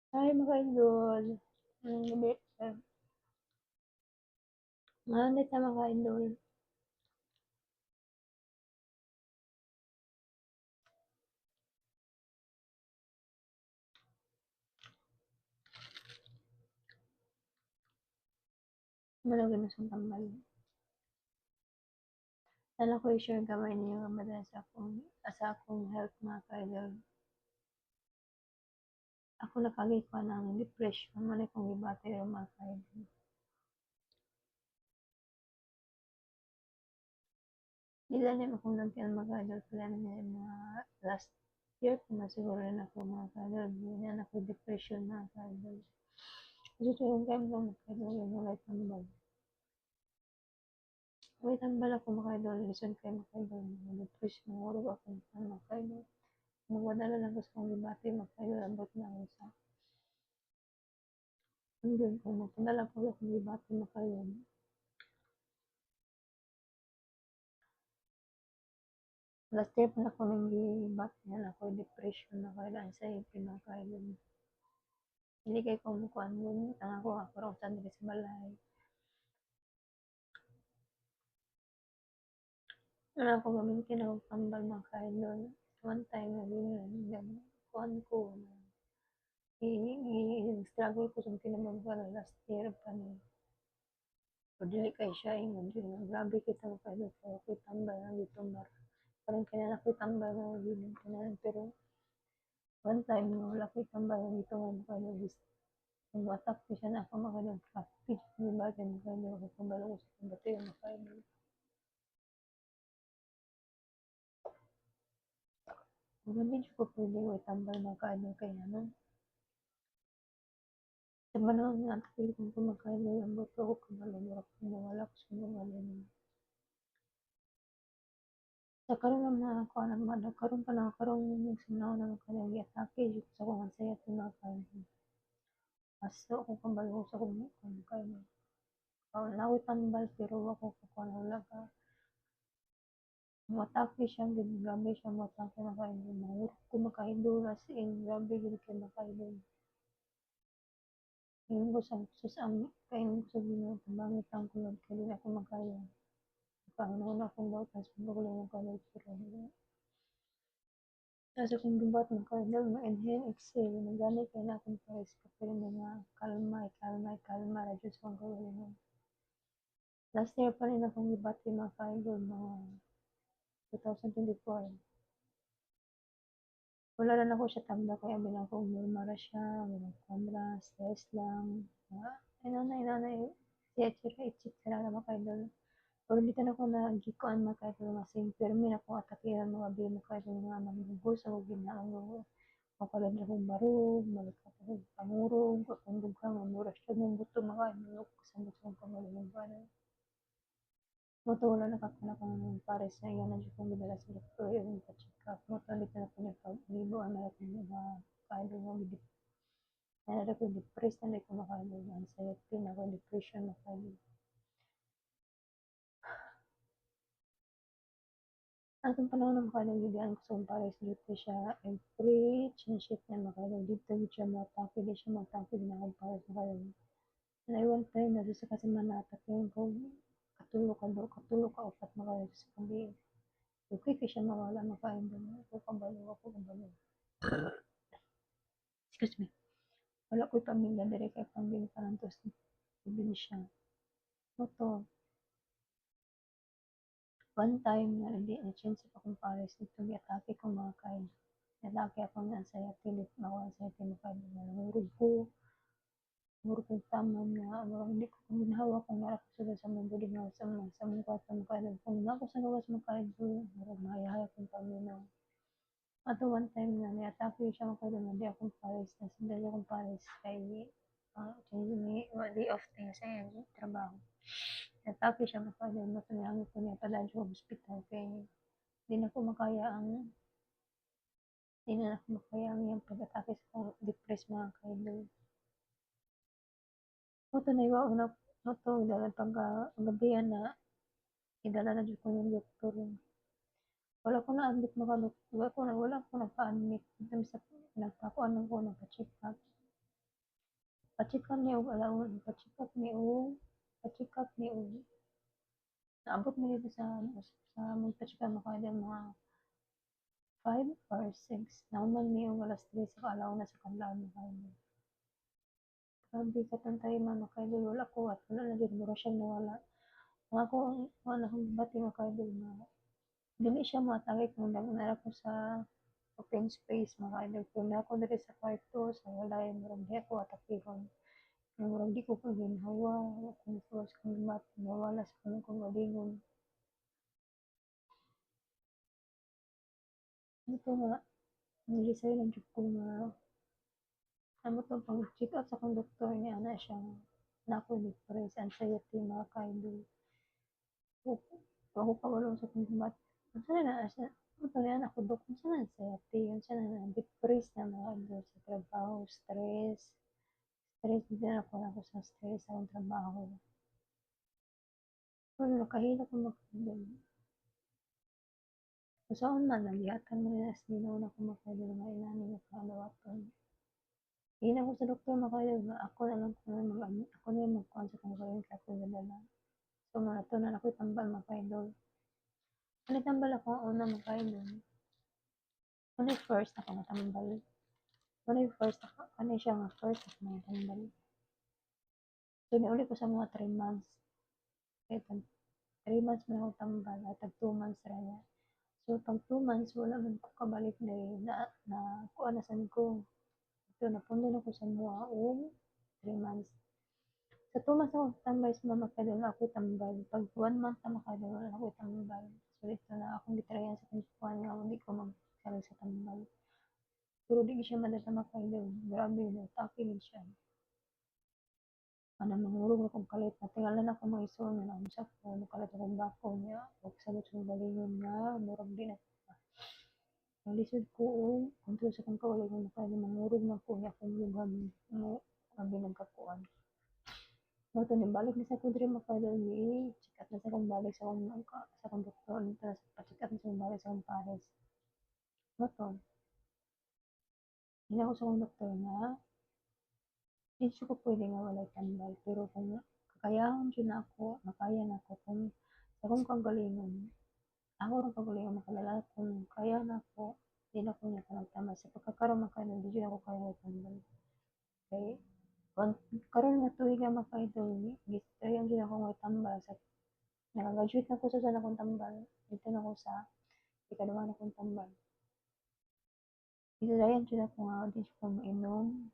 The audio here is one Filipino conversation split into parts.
Hi mga idol. Gabi. Ngayon na mga idol. Malagi na sa tambal. Sana ko i-share gamay niyo nga madala sa akong health mga idol. Ako nakagi ko ng depression man akong gibati mga idol. Dila na akong nagtiyan mga idol pala na mga last year ko na siguro na ako mga idol. Yan ako depression mga idol. Kasi yung time lang mga idol yung wala tambal. Wala tambal ako mga idol. Listen kayo mga idol. Depression. Wala ako mga idol. Magpadala lang gusto kong libati, magpahilabot na ako sa hanggang ko, magpadala po akong libati makayon. Last year pa na ko nang libati yan ako, depression na ko, anxiety na kayo. Hindi kayo kumukuhan mo, ang ako raw sa dili sa balay. Wala ako gaming kinakambal mga kayo. One time na kuhan ko na i-struggle ko sa kinamang ko na last year pa ni. O dili kay siya ingon dili grabe kita mo kayo ko tambal na dito mar. Parang kailangan ko tambal na gilid kailangan pero one time no wala ko tambal na dito nga makalabis. Nung attack ko siya na ako makalang happy. Di ba ganun kayo ako tambal ko sa pambato yung makalang. Kung hindi ko pwede ko tambal makalang kaya no. Sa manang nga tapil kong kumakalang ang buto ko kamalagurap ko nawala ko sa mga ganun. Sa karon na ako naman nagkaroon pa na karon yung sinaw na makalang i-atake sa kung ang saya tinakalan. Aso ako kambal ko sa kung kayo. Nawit tambal pero ako kukuha na wala ka. Matake siya gid grabe siya matake na kayo. Mahurot ko makaidol as in grabe gid kay makaidol. Ngayon ko sa sus ang kain ko sa Ginoo tabangit ang kulog kay dili ako makaya. Panahon akong bawtas ko lang kayo pero kasi kung gubat mo kayo ma-inhale, exhale, nagani kay na akong pares ka pero mga kalma, radyo sa kong kagalingon. Last year pa rin akong gibati mga kaidol, mga 2024. Wala na ako siya tanda kaya bilang ko murmura siya, walang kamera, stress lang. Inanay, siya sila na mga kaidol. Pero dito na ako nagikuan mga kaidol, kasi pirmi na akong atakiran mga bilang mga kaidol nga nanggugos ako ginaang mapalad na akong barog, malikat akong pangurong, kung dugang, mamura siya ng buto mga kaidol, kasama sa akong pangulong para. Moto wala nakakuna kong pares na iyan na kong gidala sa doktor yung pa-check up. Moto dito na po niya pag-libo ang natin mga kailo mo gidip. Kaya na ko depressed na ko makailo anxiety na ko depression na kailo. Ang itong panahon na makailo gidian ko sa pares dito siya every chinship na makailo dito siya matake di siya matake na akong pares makailo. Na one time na sa kasi man na-atake ko katulog ka upat makailo sa kabi. Okay kaya siya mawala makain doon. Ako kabalo. Excuse me. Wala ko'y pamilya diri kay pamilya parantos probinsya. Moto, one time na hindi na chance pa kung pares dito gi-atake ko mga kain. Atake ako ng anxiety, ako anxiety mo kain na murag kong taman nga, murag hindi ko kuminhawa kung nara ko sila sa mga bulig nga sa mga kwarta mo kain. Kung na ko sa gawas mo kain ko, murag mahaya kong pamilya. Ato one time nga ni-atake siya mga kain, hindi akong pares, nasindali akong pares kay day off tayo sa trabaho. Natake siya makaidol na tunyangan ko niya padaan sa hospital kay di na ako makaya ang iyang pag-atake sa kong depressed mga kaidol. Moto na iwa una moto dala paggabihan na idala na jud ko yung doktor. Wala ko na admit wala ko na pa-admit sa nagpakuan ko nagpa-check up. pa-check-up ni og alauna, pa-check-up ni og naabot mi dito sa magpa-check-up ako idol mga 5 or 6 nahuman mi og alas 3 sa alauna sa kadlawon mga idol. Grabe katong-time mga idol wala ko at wala na gyud mura siyang nawala. Ang akong kuan akong gibati mga idol nga dili siya moatake kung nara ko sa open space mga idol. Kung na ako diri sa kwarto sa walay murag di ako atakehon. Murag di ko kaginhawa kung force kong mawala sa kanang kong galingon. Ito nga nilisay lang jud ko nga amo to pang check up sa akong doktor niya ana siya na ako depressed anxiety mga ka-idol. Ako kabalo sa akong gimat. Unsa na asa ano na ako dok unsa na anxiety unsa na depressed na mga idol sa trabaho stress din ako sa stress sa akong trabaho. Pero nakahilo ko mag-idol. Usaon man nagyatan man as Ginoo na ko makaidol nga inani nga kadawaton. Ingon ko sa doktor makaidol nga ako na lang ako na lang magkuhan sa kong gawin kay ako nadala. So ato na ako'y tambal makaidol. Ano tambal ako ang una makaidol. Ano first ako natambal. Ano first ako ano siya nga first ako natambal. So niuli ko sa mga 3 months. Kaya 3 months man ako tambal at 2 months ra niya. So pag 2 months wala man ko kabalik diri na kuan na sad ko. So napunod ako sa mga 3 months. Sa 2 months ako tambay sa mama kadol ako tambal. Pag 1 month na makadol ako tambal. So dito na akong gitrayan sa kung kuan nga hindi ko magsalig sa tambal. Pero di siya madata makaidol. Grabe no, taki din siya. Ano mangurog akong kalit na tingalan ako mga ison na naunsa ko kalit akong bako niya. Huwag sagot sa galingon nga murag din at nalisod ko kontrol sa kong kawalay ng makaidol mangurog na ko niya akong lugam mo ang binagkakuan. No, to balik na sa akong diri makaidol check up na sa akong balik sa akong doktor nito pa-check up na sa akong balik sa akong pares. No to. Hina ko sa akong doktor nga di ko pwede nga walay tambal pero kung kakayahon jud na ako makaya na ako kung sa akong kagalingon ako rin kagalingon makalala kung kaya na ako di na ko niya kanagtambal sa pagkakaroon makaidol di jud ako kaya tambal. Kay karon nga tuig nga makaidol gitrayan jud ako nga tambal sa naka-graduate na ko sa akong tambal dito na ko sa ikaduha na akong tambal. Gitrayan jud ako nga di ko mainom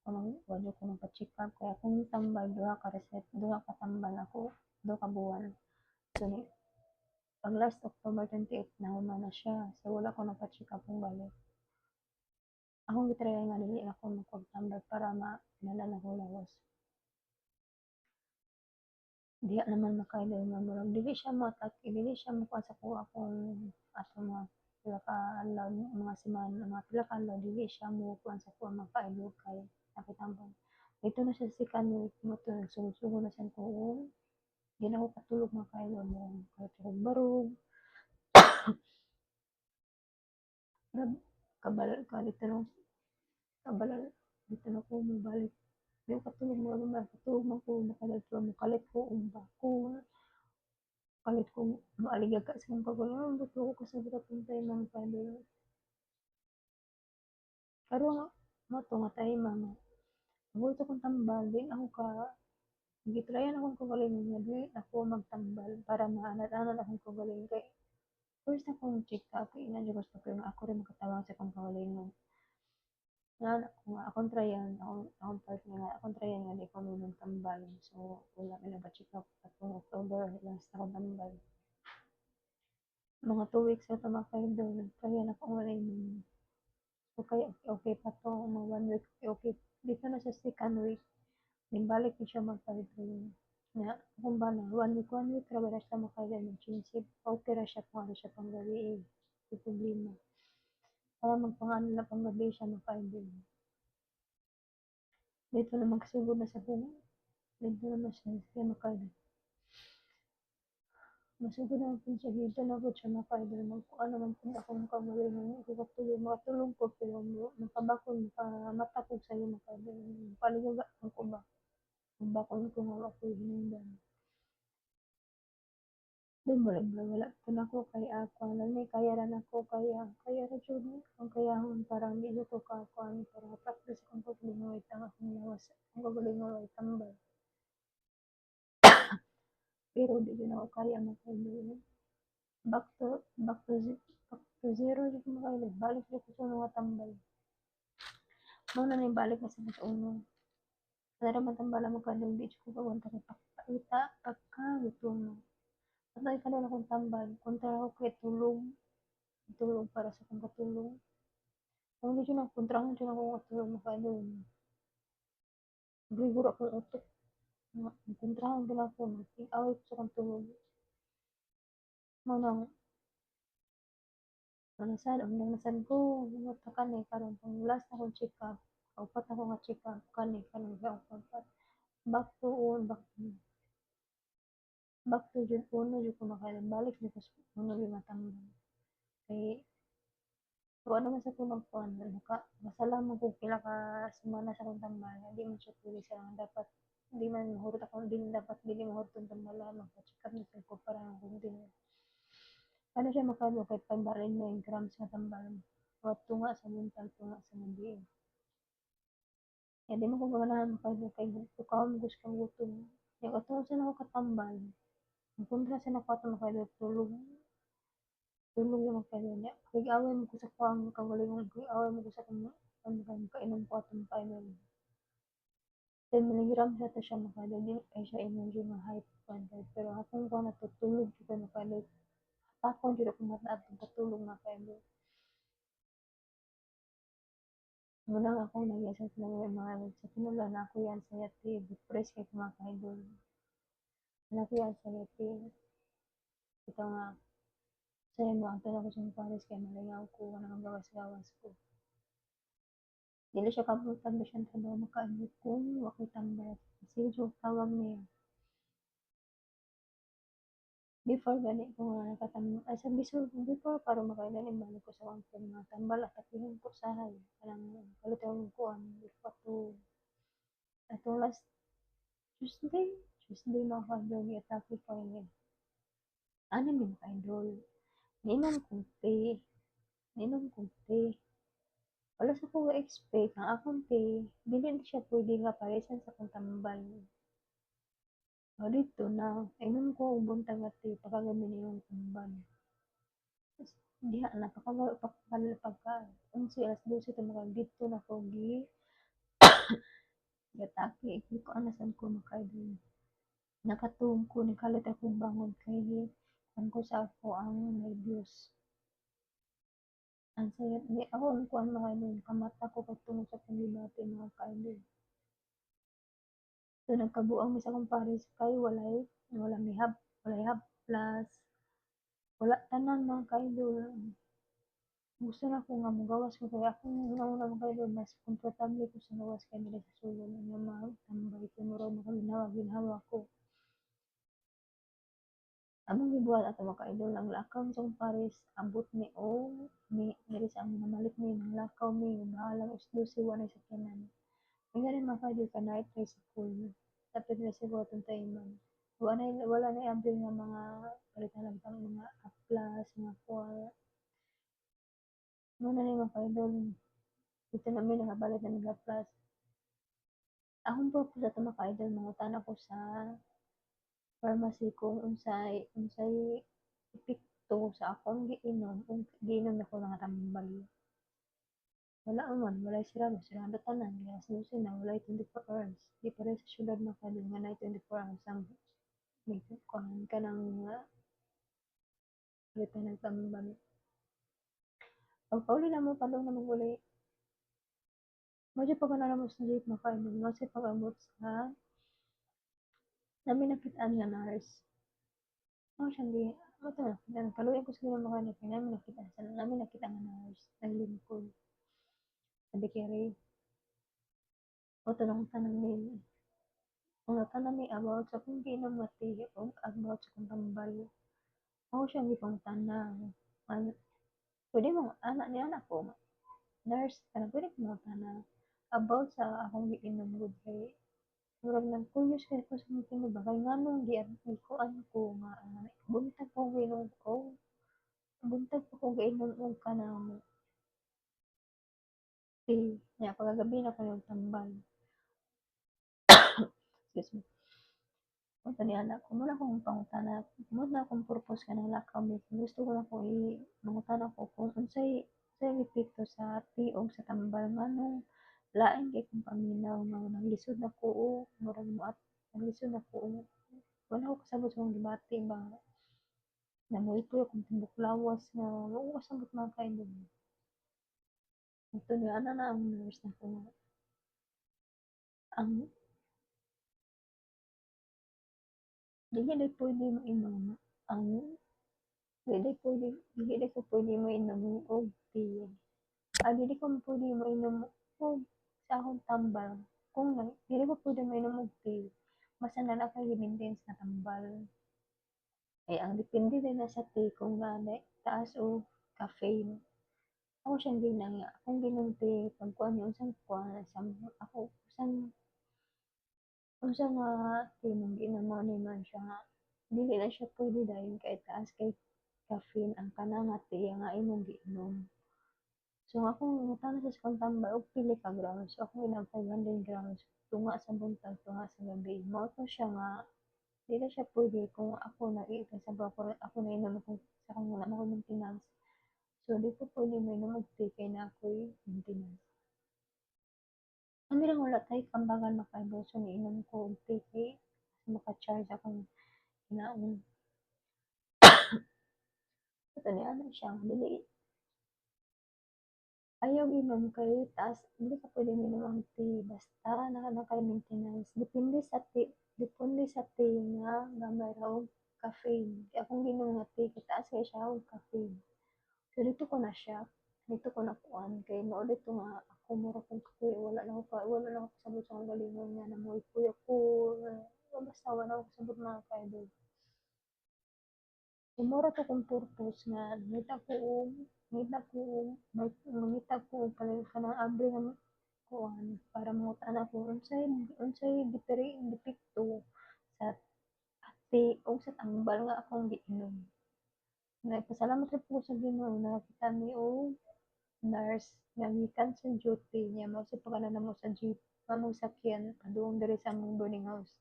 ako nang wala ko nang pa-check up kaya akong tambal duha ka tambal ako 2 ka buwan. So pag last October 28 nahuman na siya so wala ko napa-check up kung balik. Akong gitrayan nga dili ako magpagtambal para pinadala ko lawas. Diha naman makaidol nga murag dili siya moatake dili siya mokuha sa kuha kung ato mga pila ka adlaw mga semana mga pila ka adlaw dili siya mokuha sa kuha makaidol kay nakitambal. Dito na siya sa second week mo to nagsugod-sugod na siya tuon. Di na ako katulog makaidol mo kahit barog. Kabal ka dito no kabal dito na ko mabalik. Di ko katulog mo katulog man ko makadalto mo kalit ko bako kalit ko maaligag ka sa kong kagulang ba't ko kasabot atong time mga kadol. Pero mo to nga time mga bulto kong tambal din ako ka gitryan akong kagalingon nga dili ako magtambal para maanad-anad akong kagalingon kay first akong check up kay ina jud ko nga ako rin makatawag sa akong kagalingon. Nga ako nga akong tryan akong partner nga akong tryan nga di ko magtambal so wala mi nagpa-check up atong October last akong tambal. Mga 2 weeks na makaidol nagtryan ako walay okay okay pa to mga 1 week okay dito na sa second week balik din siya magpa-review nga kung ba na 1 week ra ba siya makaidol mag-chinsip okay ra siya kung ano siya pang gabi yung problema para magpangano na pang gabi siya makaidol dito na magsugod na sa buong dito na siya makaidol Masugod naman pud siya dito na pud siya maka-idol magkuan naman pud ako makagalingon ko makatulong ko pero makabakod makamata ko sa'yo maka-idol mapaligaga ako ba magbakod ko nga ako'y hinungdan. Dun wala pud ako kay ako lang kaya ra nako kaya ra jud ang kayahon para dili ko ka kuan para practice akong paglingoy tama akong lawas ang paglingoy tambal pero di jud ako kaya maka-idol. Back to zero jud ko maka-idol balik jud ko sa mga tambal. Mao na ni balik na sa mas uno. Pero matambala mo ka di jud ko kawanta kay pakita pagkagutom mo. Patay ka na akong tambal kontra ako kay tulog para sa akong katulog. Kung di jud na kontrahan jud ako katulog maka-idol. Gigura akong utok nga kontrahan gyud ako mag-away ko sa akong tulog. Mao nang nasad ko mata kani karon pang last na akong check-up. Kaupat ako nga check-up kani sa upat. Back to on back to jud uno jud ko maka-idol balik jud ko sa uno gyud matambal. Kay kuha naman sa kunang kuan nakasalamon ko pila ka semana sa akong tambal di man siya pwede sa dapat di man mahurot ako dapat dili mahurot ang tambalan magpa-check up na sad ko para kung dili ano siya makaano kahit tambalin mo yung grams nga tambalan tunga sa mental tunga sa gabi di mo ko ganahan makaano kay tukawon gusto kang gutom yung atong sa ako katambal ang kontra sa nako makaano tulog yung makaano niya kay-away mo ko sa kuwang kagalingon kay-away mo ko sa kung kainom ko atong kainom then malihiram sa to siya makaano di ay siya energy nga hype kuan pero akong kuan natutulog jud ko makaano takon jud ako mata atong katulog nga kainom muna nga ako nag-iasa sa mga sa tinulan na ako yan sa yati depressed kay mga ka-idol anak ko yan sa yati ito nga sa'yo mo ang tanong ko sa Paris kay malingaw ko wala kang gawas-gawas ko dili siya komportable siyang trabaho makaano kung wako'y tambal sige jud tawag niya before gani ko nga nakatambal ay sa before para makailan balik ko sa akong mga tambal at tapilin ko sahay kanang kalitaw ko ang to atong last Tuesday maka-idol gi-atake ko ini ano mi maka-idol niinom kong tea wala sa ko expect ang akong tea dili na siya pwede nga paresan sa akong tambal o dito na inom ko og buntag nga tea pagkagabi niyong tambal diha pagka 11 alas 12 tumangag dito na ko gi-atake di ko anasan ko maka-idol nakatuom ko nikalit ako bangon kay kuan ko sa ako ang nervyos ang saya di ako ang kuan maka-idol kamata ko pagtungod sa panghibati mga ka-idol so nagkabuang mi sa akong pares kay walay haplas wala tanan mga ka-idol gusto na ko nga mogawas ko kay akong una mga ka-idol mas komportable ko sa gawas kay dili sa sulod nga matambay kay murag ginhawa ko among gibuhat ato mga ka-idol ang lakaw sa akong pares ambot ni diri sa among namalit mi nang lakaw mi bahala alas 12 walay sakyanan ingon ni mga ka-idol ka night tricycle dapat na siguro atong taiman wala na abri nga mga palitan lang tang mga aplas mga kuwar mo na ni mga ka-idol dito namin nakabalik na mga aplas akong purpose ato mga ka-idol mangutan ako sa pharmacy kung unsay epekto sa akong giinom ako nga tambal wala man walay sirado tanan alas 12 na walay 24 hours di pareha sa syudad mga ka-idol nga nay 24 hours ang may kuan ka ng palitan ng tambal pagpauli na mo padung na uli medyo pag na mo sa jeep mga ka-idol kasi pag-abot sa namin nakitaan nga nurse mao siyang mo to kaluoy ko sa mga kanip namin nakita nga nurse naglingkod sabi kay o tanong tanang min mga tanang mi about sa kung giinom nga tea o about sa kung tambal Ako siyang gipangutana ano, "Puwede mo ana ni anak ko nurse kana puwede ko mangutana about sa akong giinom gud kay murag nag-curious kay ko sa mga tinuod ba kay nganong gikuan ko nga buntag pa akong giinom og buntag pa ako gainom og kanang tea nya pagkagabi na ko nagtambal." Excuse me. Unsa ni anak ko muna akong pangutana mo na akong purpose kanang lakaw mi gusto ko lang ko mangutana ko kung unsay epekto sa tea ug sa tambal nganong lain kay kong paminaw nga naglisod ako og murag naglisod ako og wala ko kasabot sa akong gibati ba nangahipoy akong timbok lawas nga wa ko kasabot mga kaidol. Moto ni ana na ang nurse nako nga ang dili day pwede mainom ang dili ko pwede mainom og tea. Dili ko pwede mainom og sa akong tambal kung dili ko pwede mainom og tea basta na kay gi-maintain na tambal. Eh, ang depende din na sa tea kung taas o caffeine. Ako siyang ginang nga, akong ginunti, pagkuhan niya, unsang kuhan, ako, unsa nga tea mong ginamo ni man siya nga, dili na siya pwede dahil kay taas kay caffeine ang kana nga tea nga imong giinom. So, akong ngutana sa sakong tambal, og pili ka grams, so akong ginang 500 grams, tunga sa buntag, tunga sa gabi. Mao to siya nga dili siya pwede kung ako nag-iikasabot ako nainom akong sa akong wala man akong maintenance. So di ko pwede mainom og tea kay na ako'y maintenance. Kami lang wala tay kambangan makaibos so niinom ko og tea kay maka-charge akong hinaon. Kato ni ana siya dili ayaw inom kay taas dili ka pwede minom ang tea basta na kay maintenance. Depende sa tea nga gamay ra og caffeine. Kaya akong ginom nga tea kay taas kay siya og caffeine. So dito ko na siya, dito ko na kuan kay mao dito nga ako mura kong kapoy wala na ako kasabot sa akong galingon nga namoy-poy ako basta wala ako kasabot mga ka-idol. So mura to kong purpose nga mangita ko og kanang abri nga kuan para mangutana ko unsay depekto sa ate o sa tambal nga akong giinom. Nagpasalamat gyud ko sa Ginoo nakakita mi og nurse nga gikan sa duty niya mao sa pagana namo sa jeep among sakyan padung diri sa among boarding house.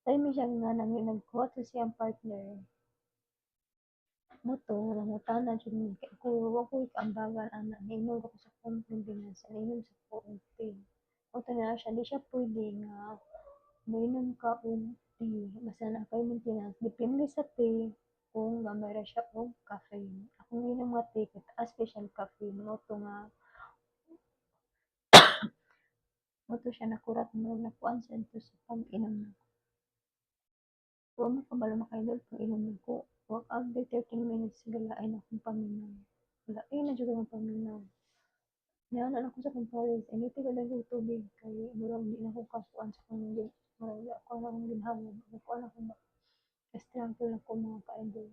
Time siya nga nagkuha sa siyang partner. Moto nangutana jud mi kay ako wa ko kaambagan ana niinom ako sa convenience niinom sa kuonti. Moto na siya di siya pwede nga moinom ka og tea basta na kay maintenance depende sa tea kung gamay ra siya og caffeine. Akong giinom nga tea kay taas kay siyang caffeine moto nga moto siya nakurat mo nakuan sa ito sa pag-inom nako. Wa mo kabalo makaidol pag inom nako. Walk after 13 minutes galaay na akong paminaw. Lain na jud akong paminaw. Niana na ako sa akong college initi ko lang og tubig kay murag di na ako kakuan sa akong murag ako na akong ginhawad. Nakuan ako ba struggle ako mga ka-idol.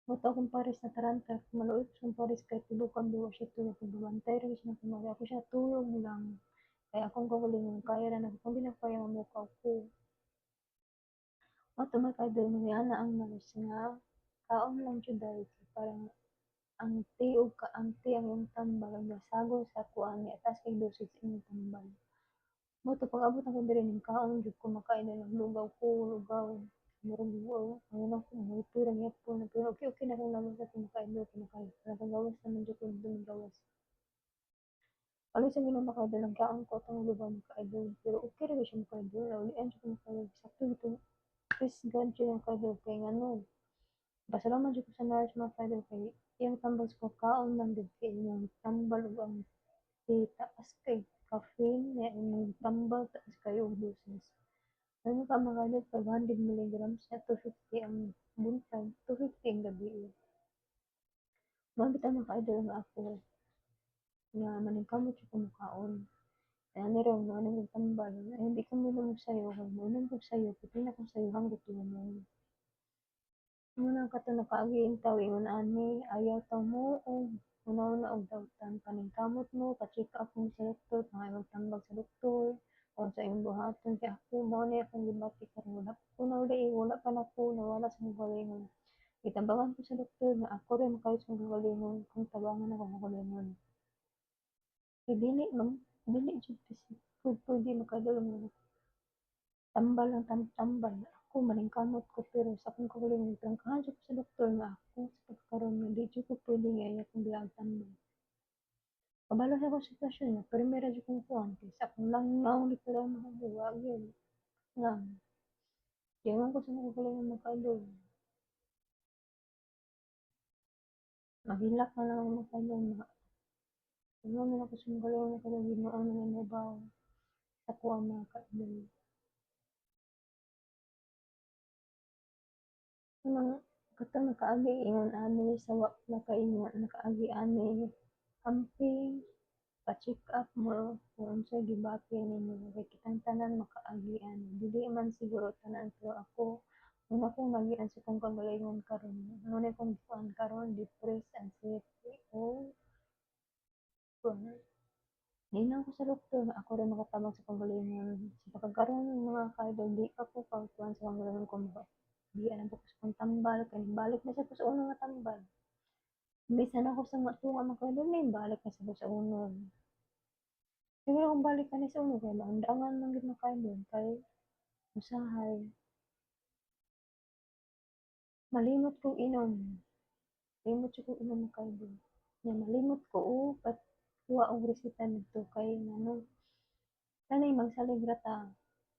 Moto akong pares na taranta maluoy ko siyang pares kay tibukan duwa siya tulog kung bumantay ra siya kumari ako siya tulog lang. Kaya akong kaugalingon kaya ra na kung di na kaya mamukaw ko. Moto mga ka-idol maniana ang nurse nga kaon lang jud dahil parang ang tea ang iyong tambal nasagol sa kuan niya taas kay dosage sa inyong tambal. Moto pag-abot ako diri ning kaon jud ko makain na lugaw ko lugaw. Murag lugaw ang una ko may pira gyapon pero okay na kung naman sa kumakain do nakagawas naman jud ko dun gawas. Ano sa ginoo makaidol nagkaon ko tong lugaw makaidol pero okay ra siya makaidol ulian jud ko makaidol sakto gito please God jud ang kaidol kay ngano pasalamat jud ko sa nurse mga kaidol kay iyang tambal sa kaon lang jud kay iyang tambal ug ang taas kay caffeine nga imong tambal taas kayo og dosage. Ano ka mga idol 500 milligrams na 250 ang buntag 250 ang gabi. Mao bitaw mga ka-idol nga ako nga maningkamot jud ko mokaon. Ani raw mo anong tambal hindi ko minom og sayo kay minom kog sayo pipila kong sayo hangga't tuman. Muna ka 'to nakaagi intaw ingon ani, ayaw taw mo og una-una og dawtan paningkamot mo, pa-check-up mo sa doktor, pangay magtambag sa doktor, o sa imong buhaton kay ako mao ni akong gibati karon wala pa nako nawala sa akong kaugalingon. Gitambagan ko sa doktor nga ako rin makayod sa akong kaugalingon kung tabangan ako akong kaugalingon. Kay dili jud kasi pwede makadulong nga tambal lang tambal. Ako maningkamot ko pero sa akong kaugalingon trangkahan jud ko sa doktor nga ako sa pagkakaroon nga di jud ko pwede nga iya akong bilang tambal. Kabalo sa akong sitwasyon nga primera jud kong kuan kay sa akong langnaw dito lang mahabuwa gyud nga ingon ko sa akong kaugalingon mga ka-idol, maghilak na lang ako mga ka-idol ingon man ako sa akong kaugalingon kada Ginoo na may mobaw sa kuha mga ka-idol. Nang katong nakaagi ingon ani sa wa nakaingon nakaagi ani amping pa-check-up mo kung unsay gibati ninyo kay kitang tanan makaagi ani dili man siguro tanan pero ako una kong nagian sa akong kaugalingon karon ano na akong kuan karon depressed, anxiety o kuan ninaw ko sa doktor nga ako rin makatabang sa kaugalingon sa pagkakaroon mga ka-idol di pa ko kuan sa kaugalingon ko di alam ko sa tambal kay balik na sa una nga tambal bisan ako sa tunga mga ka-idol balik na sa una. Siguro kung balik ka ni sa una kay maundangan man gid na ka-idol kay usahay malimot kong inom, malimot jud kong inom mga ka-idol. Nya malimot ko o kuha og reseta didto kay ngano kanay magsalig ra ta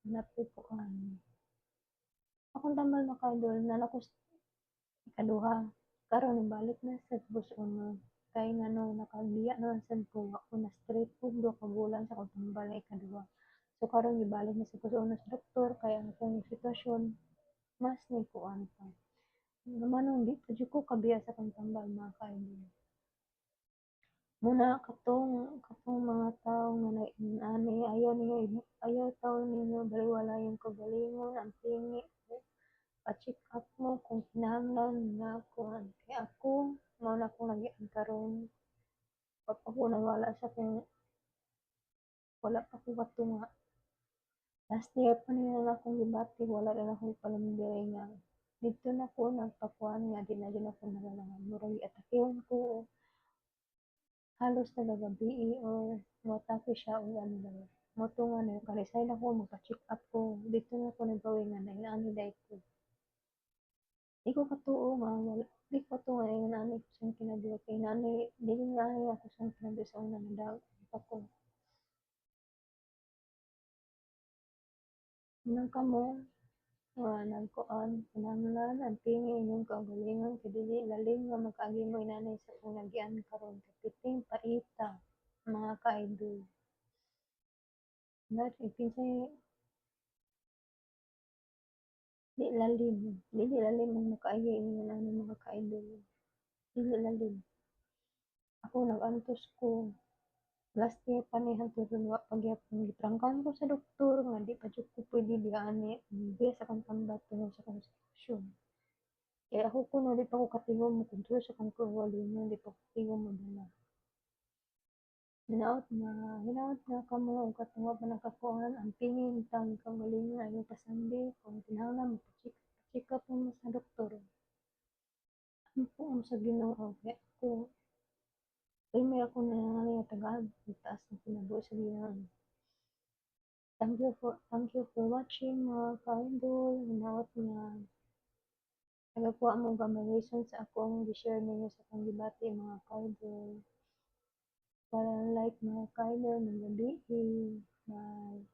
napay kuan. Akong tambal mga ka-idol nana ko ikaduha karon balik na sa bus-uno kay ngano nakabiya naman sad ko wa ko na straight og 2 ka bulan sa akong tambal nga ikaduha. So karon gibalik na sa bus-uno sa doktor kay ang akong sitwasyon mas nagkuan pa. Namanong di pa jud ko kabiya sa akong tambal mga ka-idol. Muna katong mga tawo nga ani ayaw taw ninyo balewalayon kaugalingon ang tingi pa-check-up mo kung kinahanglan nga kuan kay ako mao na akong nagian karon wa pa ko nawala sa akong wala pa ko katunga. Last year pa nila akong gibati wala na akong palamdiri nga dito na ko nagpakuan nga di na gyud ako nagalangan murag giatakehon ko halos nagagabii or moatake siya og ano daw moto nga naka-resign ako magpa-check-up ko dito na ko nagawi nga nainani dahi ko. Di ko katuo nga wala di ko katuo nga inani ko siyang kinabuhi kay inani dili inani ako siyang kinabuhi sa una nga daw ko. Nang kamo nga nagkuan kinahanglan ang tingi inyong kaugalingon kay dili lalim nga makaagi mo inanay sa akong nagian karon kay piting paita mga ka-idol. Not kinsay dili lalim ang makaagi ingon ani mga ka-idol. Dili lalim. Ako nag-antos ko last year pa ni hangtod wa pa gyapon gitrangkahan ko sa doktor nga di pa jud ko pwede diani biya sa akong tambal tungod sa akong sitwasyon. Kaya ako kuno di pa ko katigom mo kontrol sa akong kaugalingon di pa ko katigom modala. Hinaut na kamo ug katong wa pa nakakuan ang tingin tang kaugalingon ayaw pasandi kung kinahanglan magpa-check-up mo sa doktor. Ampo mo sa Ginoo kay ako premier ako nangangaling nga tagad itaas ang kinabuhi sa Ginoo. Thank you for watching mga ka-idol. Hinaut nga nagakuha mo gamay reason sa akong gi-share ninyo sa akong gibati mga ka-idol. Para like mga ka-idol, mga gabi. Bye.